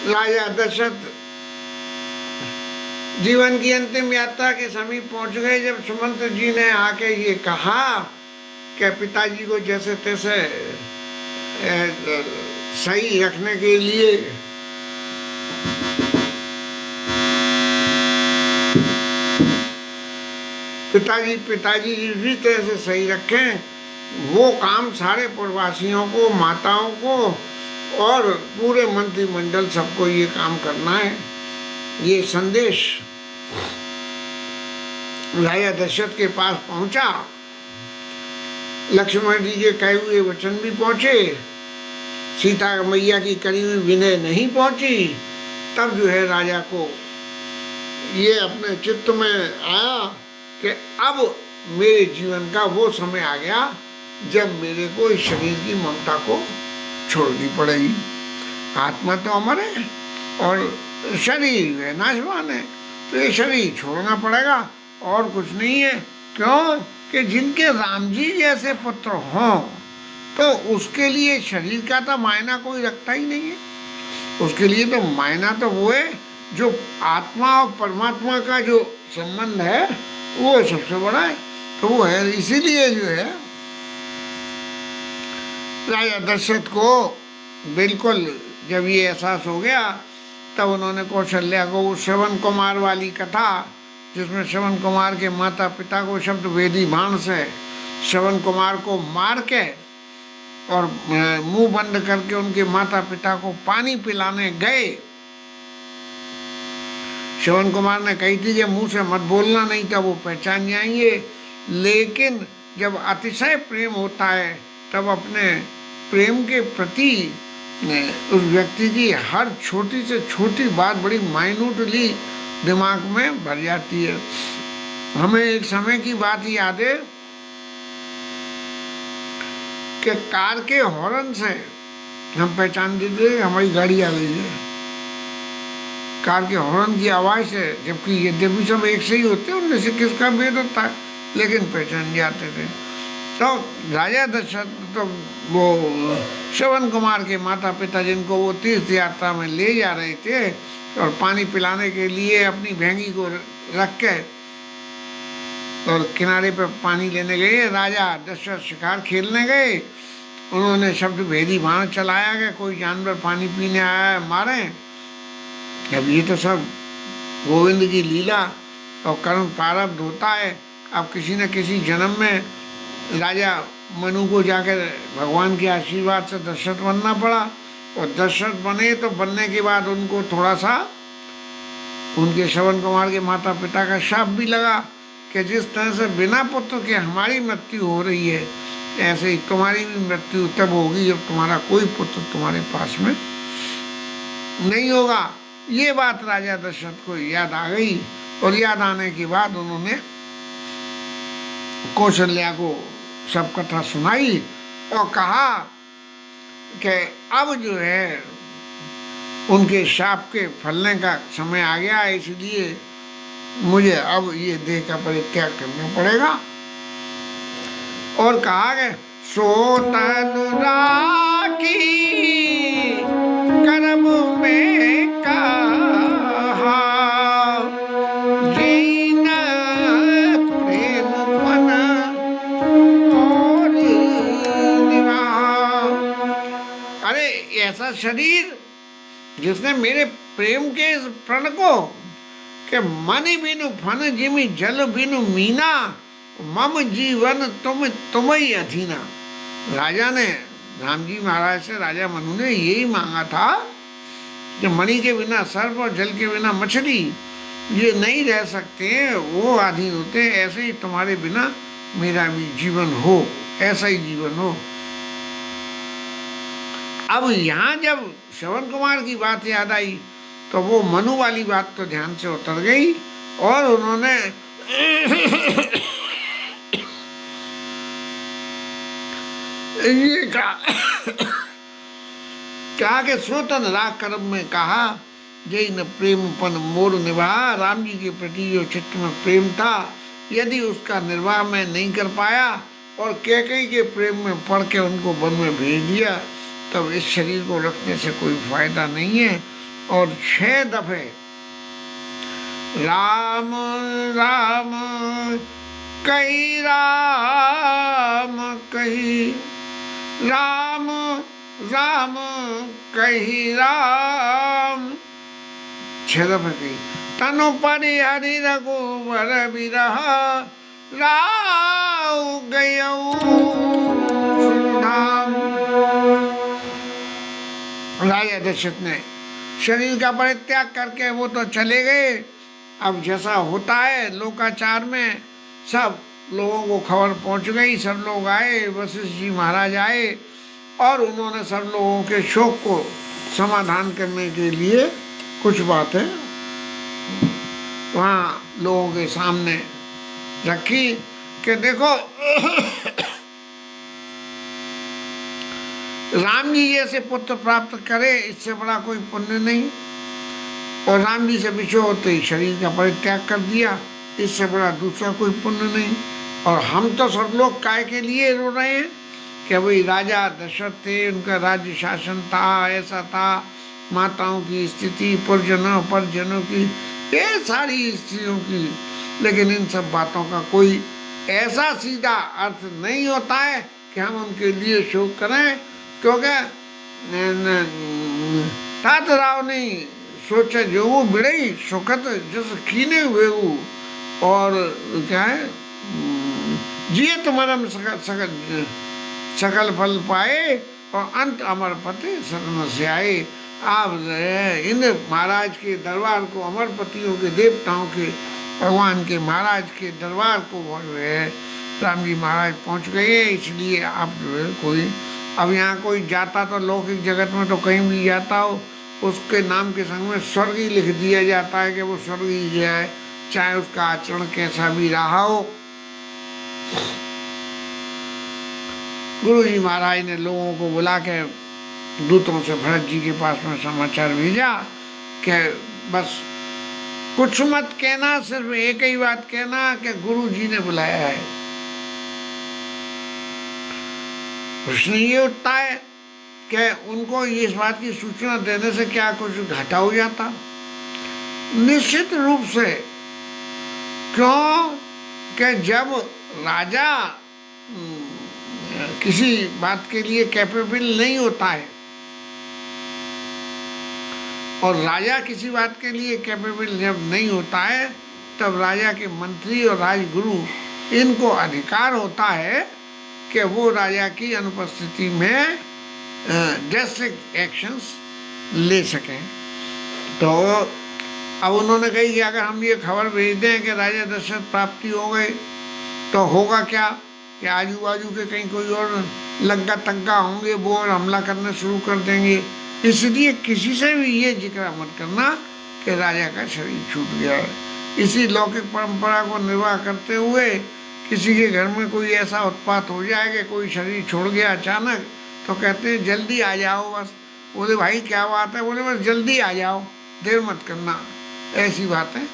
राजा दशरथ जीवन की अंतिम यात्रा के समीप पहुंच गए जब सुमंत जी ने आके ये कहा कि पिताजी को जैसे तैसे सही रखने के लिए पिताजी इसी तरह से सही रखें, वो काम सारे प्रवासियों को, माताओं को और पूरे मंत्रिमंडल सबको ये काम करना है। ये संदेश राजा दशरथ के पास पहुंचा। लक्ष्मण जी के कहे हुए वचन भी पहुंचे, सीता मैया की करी हुई विनय नहीं पहुंची। तब जो है राजा को ये अपने चित्त में आया कि अब मेरे जीवन का वो समय आ गया जब मेरे को इस शरीर की ममता को छोड़नी पड़ेगी। आत्मा तो अमर है और शरीर है नाशवान है, तो ये शरीर छोड़ना पड़ेगा और कुछ नहीं है। क्यों कि जिनके राम जी जैसे पुत्र हों तो उसके लिए शरीर का तो मायना कोई रखता ही नहीं है। उसके लिए तो मायना तो वो है जो आत्मा और परमात्मा का जो संबंध है वो सबसे बड़ा है। तो वो है, इसीलिए जो है राजा दशरथ को बिल्कुल जब ये एहसास हो गया तब उन्होंने कौशल्या को वो श्रवण कुमार वाली कथा, जिसमें श्रवण कुमार के माता पिता को शब्द वेदी बाण से श्रवण कुमार को मार के और मुंह बंद करके उनके माता पिता को पानी पिलाने गए। श्रवण कुमार ने कही थी कि मुंह से मत बोलना नहीं तो वो पहचान जाएंगे, लेकिन जब अतिशय प्रेम होता है तब अपने प्रेम के प्रति उस व्यक्ति की हर छोटी से छोटी बात बड़ी माइन्यूटली दिमाग में भर जाती है। हमें एक समय की बात याद है कि कार के हॉर्न से हम पहचान देते थे हमारी गाड़ी आ गई है। कार के हॉर्न की आवाज़ से, जबकि यद्यपि सब एक से ही होते हैं, उनमें से किसका भेद होता है, लेकिन पहचान जाते थे। तो राजा दशरथ तो वो श्रवण कुमार के माता पिता जिनको वो तीर्थ यात्रा में ले जा रहे थे और पानी पिलाने के लिए अपनी भेंगी को रख के और किनारे पर पानी लेने गए। राजा दशरथ शिकार खेलने गए, उन्होंने शब्द भेदी बाण चलाया कि कोई जानवर पानी पीने आया है मारे। अब ये तो सब गोविंद की लीला और कर्म प्रारब्ध होता है। अब किसी न किसी जन्म में राजा मनु को जाकर भगवान के आशीर्वाद से दशरथ बनना पड़ा, और दशरथ बने तो बनने के बाद उनको थोड़ा सा उनके श्रवण कुमार के माता पिता का शाप भी लगा कि जिस तरह से बिना पुत्र के हमारी मृत्यु हो रही है, ऐसे ही तुम्हारी भी मृत्यु तब होगी जब तुम्हारा कोई पुत्र तुम्हारे पास में नहीं होगा। ये बात राजा दशरथ को याद आ गई, और याद आने के बाद उन्होंने कौशल्या को सब कथा सुनाई और कहा कि अब जो है उनके शाप के फलने का समय आ गया है, इसलिए मुझे अब ये देह का परित्याग करना पड़ेगा। और कहा कि सो तनु राखी कर्म में कहा, जीन प्रेम पन और निभा। अरे ऐसा शरीर जिसने मेरे प्रेम के इस प्रण को कि मन बिनु फन जिमि जल बिनु मीना, मम जीवन तुम ही अधीना। राजा ने, राम जी महाराज से राजा मनु ने यही मांगा था कि मणि के बिना सर्प और जल के बिना मछली ये नहीं रह सकते, वो अधीन होते हैं। ऐसे ही तुम्हारे बिना मेरा भी जीवन हो, ऐसा ही जीवन हो। अब यहाँ जब श्रवण कुमार की बात याद आई तो वो मनु वाली बात तो ध्यान से उतर गई और उन्होंने ये कहा कि सोतन राग कर्म में कहा, जय न प्रेमपन मोर निभा। राम जी के प्रति जो चित्त में प्रेम था, यदि उसका निर्वाह मैं नहीं कर पाया और कैकेयी के प्रेम में पड़ के उनको वन में भेज दिया, तब इस शरीर को रखने से कोई फायदा नहीं है। और 6 दफे राम राम कही, राम कही, राम राम कही, राम 6 दफे कही। तनु परि हरि रघुवर बिरह, राउ गयऊ धाम। राजा दशरथ ने शरीर का परित्याग करके वो तो चले गए। अब जैसा होता है लोकाचार में, सब लोगों को खबर पहुंच गई, सब लोग आए, वशिष्ठ जी महाराज आए और उन्होंने सब लोगों के शोक को समाधान करने के लिए कुछ बातें वहाँ लोगों के सामने रखी कि देखो राम जी जैसे पुत्र प्राप्त करे इससे बड़ा कोई पुण्य नहीं, और राम जी से बिछो होते ही शरीर का परित्याग कर दिया, इससे बड़ा दूसरा कोई पुण्य नहीं। और हम तो सब लोग काय के लिए रो रहे हैं कि भाई राजा दशरथ थे, उनका राज्य शासन था, ऐसा था, माताओं की स्थिति, पुरजनों परजनों की, ये सारी स्त्रियों की, लेकिन इन सब बातों का कोई ऐसा सीधा अर्थ नहीं होता है कि हम उनके लिए शोक करें। क्योंकि तात राव ने सोचा जो वो बिड़ई सुखत जिस कीने हुए वो, और क्या है, जिए तुम्हारा सकल फल पाए और अंत अमर पति सदन से आए। आप इन महाराज के दरबार को, अमरपतियों के, देवताओं के, भगवान के महाराज के दरबार को जो है राम जी महाराज पहुंच गए। इसलिए आप जो है कोई, अब यहाँ कोई जाता तो लौकिक जगत में तो कहीं भी जाता हो, उसके नाम के संग में स्वर्ग ही लिख दिया जाता है कि वो स्वर्ग ही जाए, चाहे उसका आचरण कैसा भी रहा हो। गुरु जी महाराज ने लोगों को बुला के दूतों से भरत जी के पास में समाचार भेजा कि बस कुछ मत कहना, सिर्फ एक ही बात कहना कि गुरु जी ने बुलाया है। प्रश्न ये उठता है कि उनको इस बात की सूचना देने से क्या कुछ घाटा हो जाता? निश्चित रूप से, क्यों कि जब राजा किसी बात के लिए कैपेबल नहीं होता है और राजा किसी बात के लिए कैपेबल जब नहीं होता है, तब राजा के मंत्री और राजगुरु इनको अधिकार होता है कि वो राजा की अनुपस्थिति में ड्रेस्टिक एक्शंस ले सकें। तो अब उन्होंने कही कि अगर हम ये खबर भेज दें कि राजा दशरथ प्राप्ति हो गए तो होगा क्या कि आजू बाजू के कहीं कोई और लग्गा तग्गा होंगे, वो और हमला करना शुरू कर देंगे। इसलिए किसी से भी ये जिक्र मत करना कि राजा का शरीर छूट गया है। इसी लौकिक परंपरा को निर्वाह करते हुए किसी के घर में कोई ऐसा उत्पात हो जाए कि कोई शरीर छोड़ गया अचानक, तो कहते हैं जल्दी आ जाओ बस। बोले भाई क्या बात है? बोले बस जल्दी आ जाओ, देर मत करना। ऐसी बातें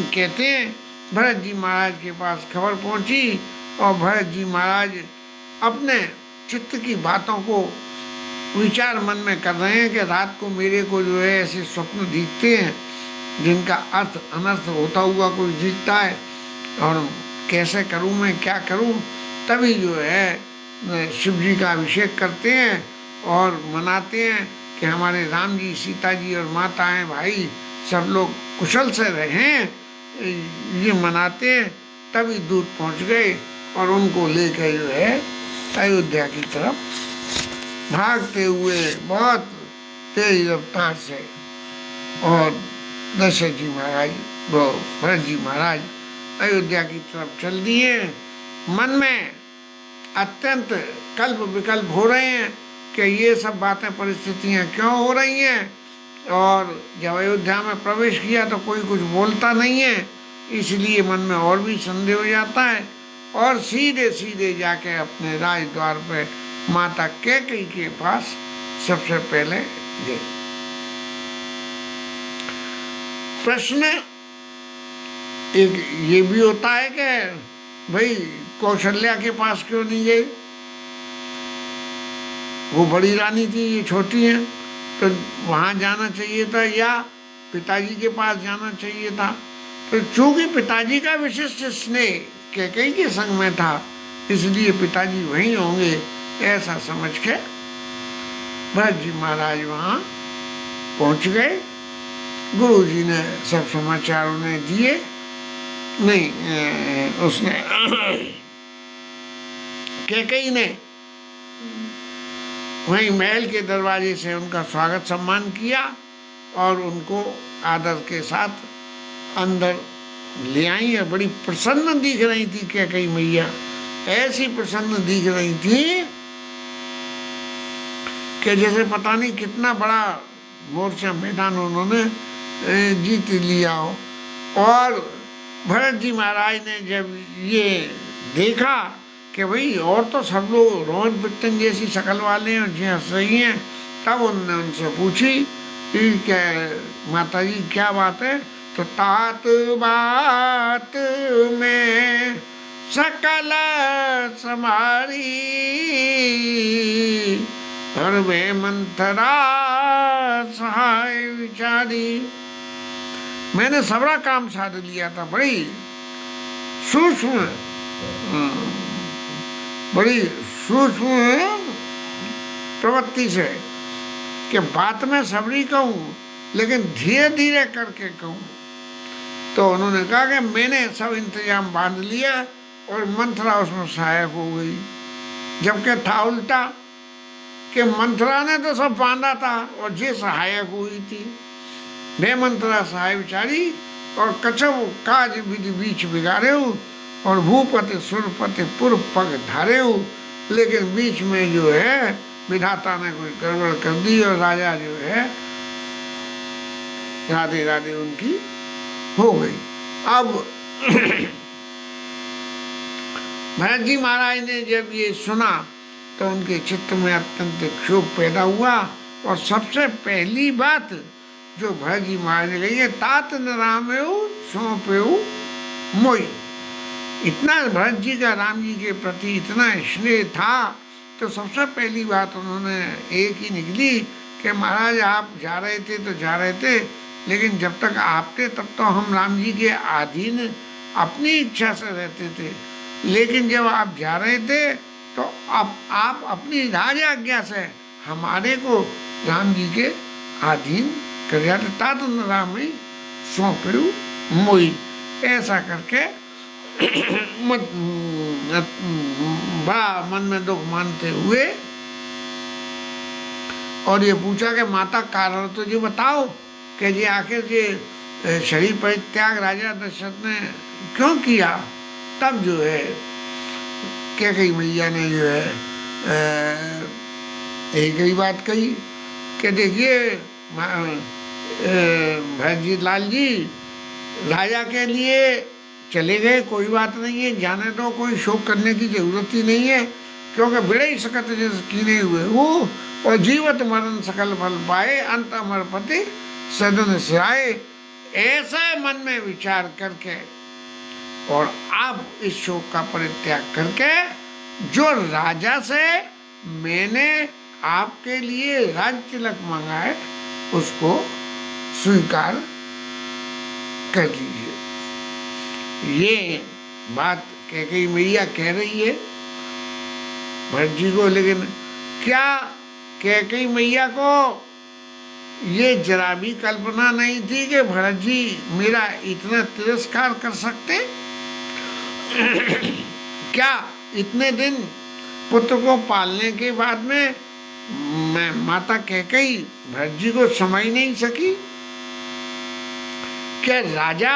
कहते हैं। भरत जी महाराज के पास खबर पहुंची और भरत जी महाराज अपने चित्त की बातों को विचार मन में कर रहे हैं कि रात को मेरे को जो है ऐसे स्वप्न दिखते हैं जिनका अर्थ अनर्थ होता हुआ कोई दिखता है, और कैसे करूं मैं, क्या करूं। तभी जो है शिव जी का अभिषेक करते हैं और मनाते हैं कि हमारे राम जी, सीता जी और माताएं भाई सब लोग कुशल से रहें, ये मनाते हैं। तभी दूत पहुंच गए और उनको लेकर जो है अयोध्या की तरफ भागते हुए बहुत तेज रफ्तार से, और दशरथ जी महाराज, वो भरत जी महाराज अयोध्या की तरफ चल दिए। मन में अत्यंत कल्प विकल्प हो रहे हैं कि ये सब बातें, परिस्थितियां क्यों हो रही हैं। और जब अयोध्या में प्रवेश किया तो कोई कुछ बोलता नहीं है, इसलिए मन में और भी संदेह हो जाता है। और सीधे सीधे जाके अपने राजद्वार पे माता कैकेयी के पास सबसे पहले गए। प्रश्न एक ये भी होता है कि भाई कौशल्या के पास क्यों नहीं गई, वो बड़ी रानी थी, ये छोटी है, तो वहाँ जाना चाहिए था या पिताजी के पास जाना चाहिए था। तो चूंकि पिताजी का विशिष्ट स्नेह कैकेयी के संग में था, इसलिए पिताजी वहीं होंगे ऐसा समझ के भरत जी महाराज वहाँ पहुँच गए। गुरु जी ने सब समाचार उन्हें दिए, नहीं उसने कैकेयी ने वहीं महल के दरवाजे से उनका स्वागत सम्मान किया और उनको आदर के साथ अंदर ले आई। और बड़ी प्रसन्न दिख रही थी कैकेयी मैया, ऐसी प्रसन्न दिख रही थी कि जैसे पता नहीं कितना बड़ा मोर्चा मैदान उन्होंने जीत लिया हो। और भरत जी महाराज ने जब ये देखा कि भाई और तो सब लोग रोहन पिट्टन जैसी शक्ल वाले हैं, जी सही हैं, तब उन्होंने उनसे पूछी कि क्या माता जी क्या बात है। तो तात बात में सकल समारी, हर वे मंथरा सहाय विचारी। मैंने सबरा काम साध लिया था, बड़ी सूक्ष्म प्रवृत्ति से, कि बात में सबरी कहूँ लेकिन धीरे धीरे करके कहूँ। तो उन्होंने कहा कि मैंने सब इंतजाम बांध लिया और मंथरा उसमें सहायक हो गई, जबकि था उल्टा कि मंथरा ने तो सब बांधा था और जे सहायक हुई थी। वे मंथरा सहाय विचारी और कछव काज विधि बीच बिगाड़े हो, और भूपति सुरपति पूर्व पग धारे हो। लेकिन बीच में जो है विधाता ने कोई गड़बड़ कर दी और राजा जो है राधे राधे उनकी हो गई। अब भरत जी महाराज ने जब ये सुना तो उनके चित्त में अत्यंत क्षोभ पैदा हुआ। और सबसे पहली बात जो भरत जी महाराज ने कही है, तात न रामेऊ सौंपेऊ मोई। इतना भरत जी का राम जी के प्रति इतना स्नेह था, तो सबसे पहली बात उन्होंने एक ही निकली कि महाराज आप जा रहे थे तो जा रहे थे, लेकिन जब तक आप थे तब तो हम राम जी के अधीन अपनी इच्छा से रहते थे, लेकिन जब आप जा रहे थे तो आप अपनी राज आज्ञा से हमारे को राम जी के अधीन कर जाते। तात न राम ही सौंपे मोई, ऐसा करके बड़ा मन में दुख मानते हुए और ये पूछा कि माता कारण तो जी बताओ कि जी आखिर ये शरीर परित्याग राजा दशरथ ने क्यों किया। तब जो है कैकेयी मैया ने जो है एक ही बात कही कि देखिए भरत जी लाल जी राजा के लिए चले गए, कोई बात नहीं है, जाने दो, कोई शोक करने की जरूरत ही नहीं है, क्योंकि बड़े ही सकत जैसे कीने हुए वो, और जीवत मरण सकल फल पाए, अंत अमरपति सदन से आए। ऐसा मन में विचार करके और आप इस शोक का परित्याग करके जो राजा से मैंने आपके लिए राज तिलक मांगा है उसको स्वीकार कर लीजिए। ये बात कैकेयी मैया कह रही है भरत जी को, लेकिन क्या कैकेयी मैया को ये जरा भी कल्पना नहीं थी कि भरत जी मेरा इतना तिरस्कार कर सकते। क्या इतने दिन पुत्र को पालने के बाद में मैं माता कैकेयी भरत जी को समझ नहीं सकी? क्या राजा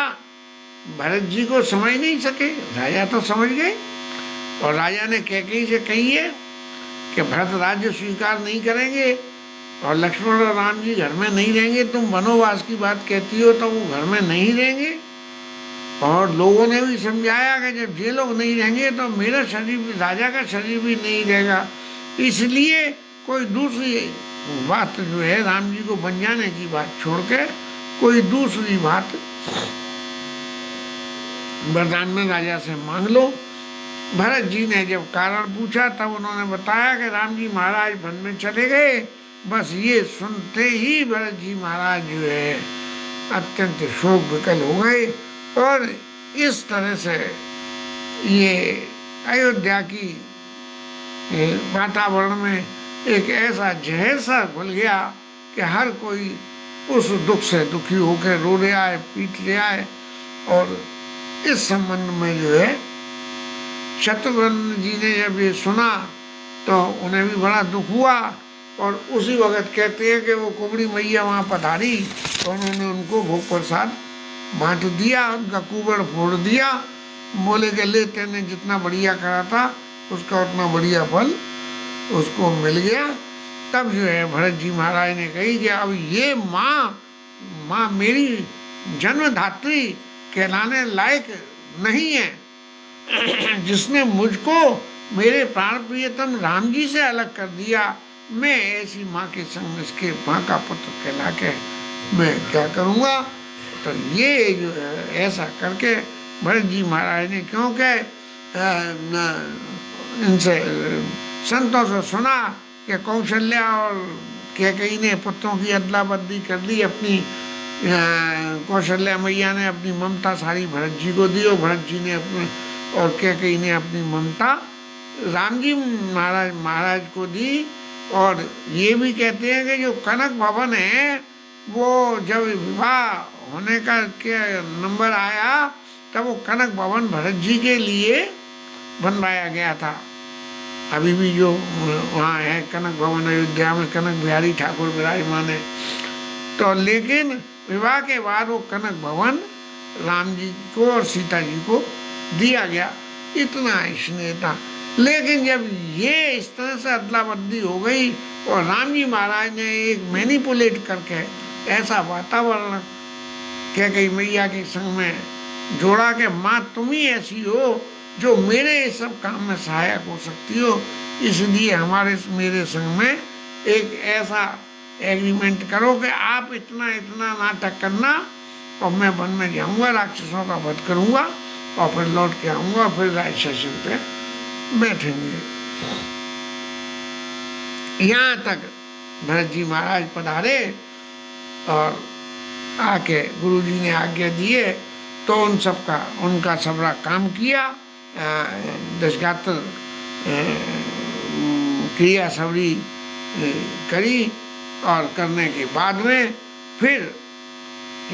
भरत जी को समझ नहीं सके? राजा तो समझ गए, और राजा ने कैकेयी से कही है कि भरत राज्य स्वीकार नहीं करेंगे और लक्ष्मण और राम जी घर में नहीं रहेंगे। तुम वनवास की बात कहती हो तो वो घर में नहीं रहेंगे। और लोगों ने भी समझाया कि जब ये लोग नहीं रहेंगे तो मेरा शरीर भी, राजा का शरीर भी नहीं रहेगा। इसलिए कोई दूसरी बात जो है राम जी को बन जाने की बात छोड़ के कोई दूसरी बात वरदान में राजा से मांग लो। भरत जी ने जब कारण पूछा तब उन्होंने बताया कि राम जी महाराज वन में चले गए। बस ये सुनते ही भरत जी महाराज जो है अत्यंत शोक विकल हो गए, और इस तरह से ये अयोध्या की वातावरण में एक ऐसा जहर सा घुल गया कि हर कोई उस दुख से दुखी होकर रो रहा है, पीट रहा है। और इस संबंध में जो है शत्रुघ्न जी ने जब ये सुना तो उन्हें भी बड़ा दुख हुआ, और उसी वक्त कहते हैं कि वो कुबड़ी मैया वहाँ पधारी तो उन्होंने उनको भोग प्रसाद बांट दिया, उनका कुबड़ फोड़ दिया। बोले कि ले तेने जितना बढ़िया करा था उसका उतना बढ़िया फल उसको मिल गया। तब जो है भरत जी महाराज ने कही कि अब ये माँ मेरी जन्मधात्री कहलाने लायक नहीं है। जिसने मुझको मेरे प्राण प्रियतम राम जी से अलग कर दिया, मैं ऐसी माँ के संग इसके माँ का पुत्र कहला के मैं क्या करूँगा। तो ये जो है ऐसा करके भरत जी महाराज ने, क्योंकि इनसे संतों से सुना कि कौशल्या और कैकेयी ने पुत्रों की अदला बदली कर दी। अपनी कौशल्या मैया ने अपनी ममता सारी भरत जी को दी, और भरत जी ने अपने और कैकेयी ने अपनी ममता राम जी महाराज को दी। और ये भी कहते हैं कि जो कनक भवन है वो जब विवाह होने का नंबर आया तब वो कनक भवन भरत जी के लिए बनवाया गया था। अभी भी जो वहाँ है कनक भवन अयोध्या में, कनक बिहारी ठाकुर विराजमान है। तो लेकिन विवाह के बाद वो कनक भवन राम जी को और सीता जी को दिया गया, इतना स्नेह था। लेकिन जब ये इस तरह से अदला बदली हो गई और राम जी महाराज ने एक मैनिपुलेट करके ऐसा वातावरण कैकेयी मैया के संग में जोड़ा कि माँ तुम ही ऐसी हो जो मेरे सब काम में सहायक हो सकती हो, इसलिए मेरे संग में एक ऐसा एग्रीमेंट करो कि आप इतना इतना नाटक करना और मैं वन में जाऊंगा, राक्षसों का वध करूंगा और फिर लौट के आऊंगा, फिर राज सेशन पे बैठेंगे। यहाँ तक भरत जी महाराज पधारे और आके गुरु जी ने आज्ञा दिए तो उनका सबरा काम किया। दशगात्र क्रिया सबरी करी, और करने के बाद में फिर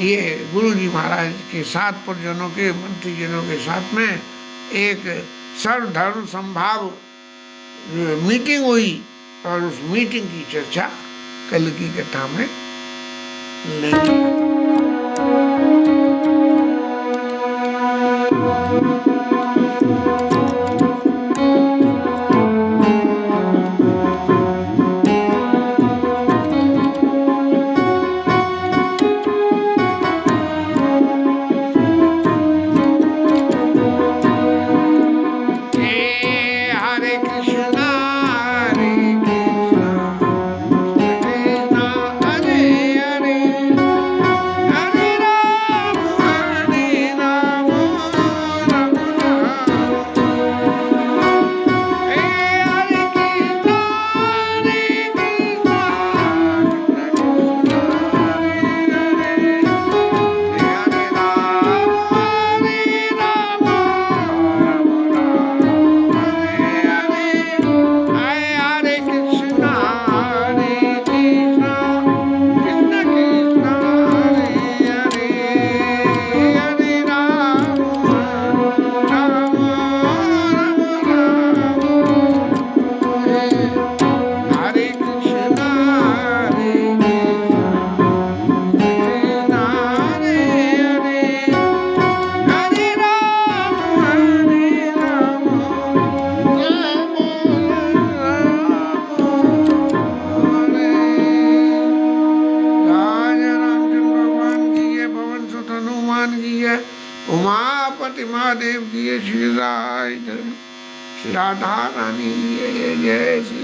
ये गुरु जी महाराज के साथ पुरजनों के मंत्रीजनों के साथ में एक सर्वधर्म संभाव मीटिंग हुई, और उस मीटिंग की चर्चा कल की कथा में लेंगे। पति महादेव की जय, श्री राधा रानी की जय, जय श्री